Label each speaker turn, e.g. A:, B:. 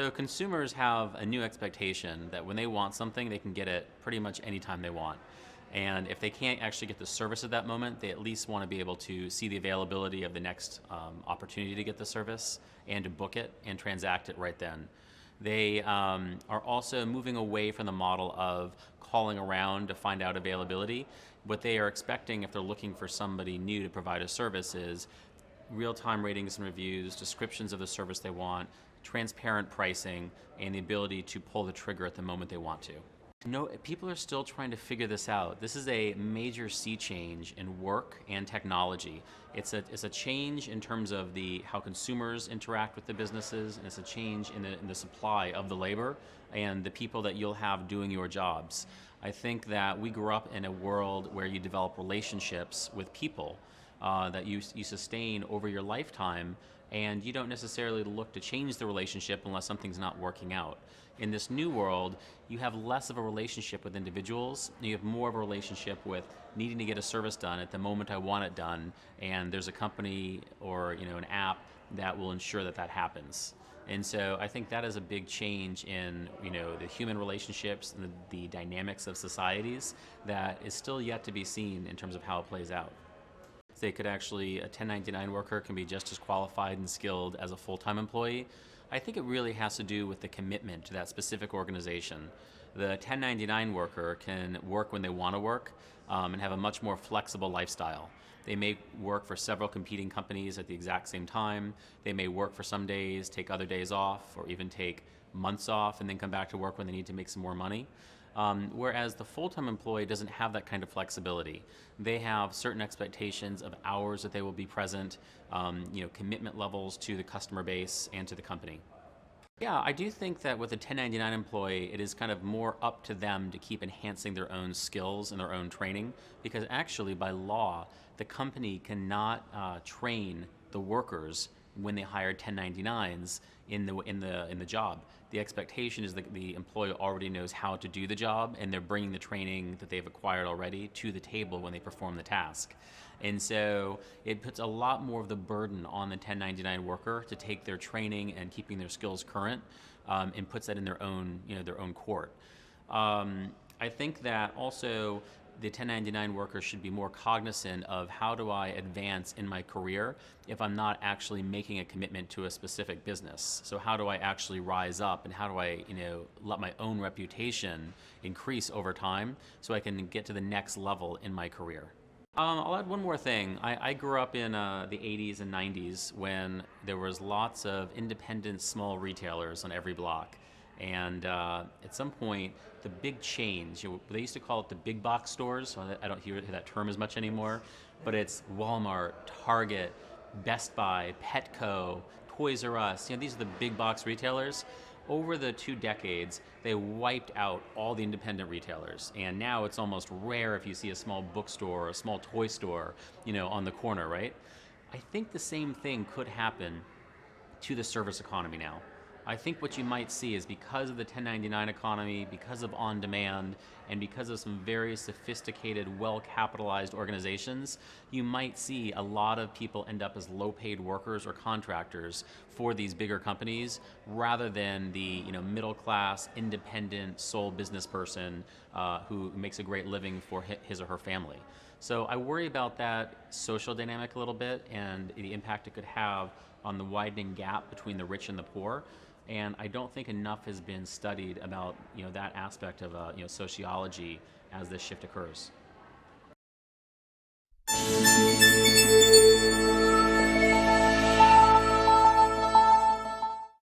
A: So consumers have a new expectation that when they want something, they can get it pretty much anytime they want. And if they can't actually get the service at that moment, they at least want to be able to see the availability of the next opportunity to get the service and to book it and transact it right then. They are also moving away from the model of calling around to find out availability. What they are expecting if they're looking for somebody new to provide a service is real-time ratings and reviews, descriptions of the service they want, transparent pricing, and the ability to pull the trigger at the moment they want to. No, people are still trying to figure this out. This is a major sea change in work and technology. It's a change in terms of how consumers interact with the businesses, and it's a change in the supply of the labor and the people that you'll have doing your jobs. I think that we grew up in a world where you develop relationships with people that you sustain over your lifetime, and you don't necessarily look to change the relationship unless something's not working out. In this new world, you have less of a relationship with individuals. You have more of a relationship with needing to get a service done at the moment I want it done, and there's a company or an app that will ensure that that happens. And so I think that is a big change in the human relationships and the dynamics of societies that is still yet to be seen in terms of how it plays out. They could actually, a 1099 worker can be just as qualified and skilled as a full-time employee. I think it really has to do with the commitment to that specific organization. The 1099 worker can work when they want to work and have a much more flexible lifestyle. They may work for several competing companies at the exact same time. They may work for some days, take other days off, or even take months off and then come back to work when they need to make some more money. Whereas the full-time employee doesn't have that kind of flexibility. They have certain expectations of hours that they will be present, commitment levels to the customer base and to the company. Yeah, I do think that with a 1099 employee, it is kind of more up to them to keep enhancing their own skills and their own training, because actually by law, the company cannot train the workers when they hire 1099s in the job. The expectation is that the employee already knows how to do the job, and they're bringing the training that they've acquired already to the table when they perform the task. And so it puts a lot more of the burden on the 1099 worker to take their training and keeping their skills current, and puts that in their own court. I think that also the 1099 worker should be more cognizant of how do I advance in my career if I'm not actually making a commitment to a specific business. So how do I actually rise up, and how do I let my own reputation increase over time so I can get to the next level in my career. I'll add one more thing. I grew up in the 80s and 90s when there was lots of independent small retailers on every block. And at some point, the big chains, they used to call it the big box stores. So I don't hear that term as much anymore, but it's Walmart, Target, Best Buy, Petco, Toys R Us. These are the big box retailers. Over the 2 decades, they wiped out all the independent retailers. And now it's almost rare if you see a small bookstore or a small toy store, on the corner, right? I think the same thing could happen to the service economy now. I think what you might see is because of the 1099 economy, because of on-demand, and because of some very sophisticated, well-capitalized organizations, you might see a lot of people end up as low-paid workers or contractors for these bigger companies, rather than the middle-class, independent, sole business person who makes a great living for his or her family. So I worry about that social dynamic a little bit and the impact it could have on the widening gap between the rich and the poor. And I don't think enough has been studied about that aspect of sociology as this shift occurs.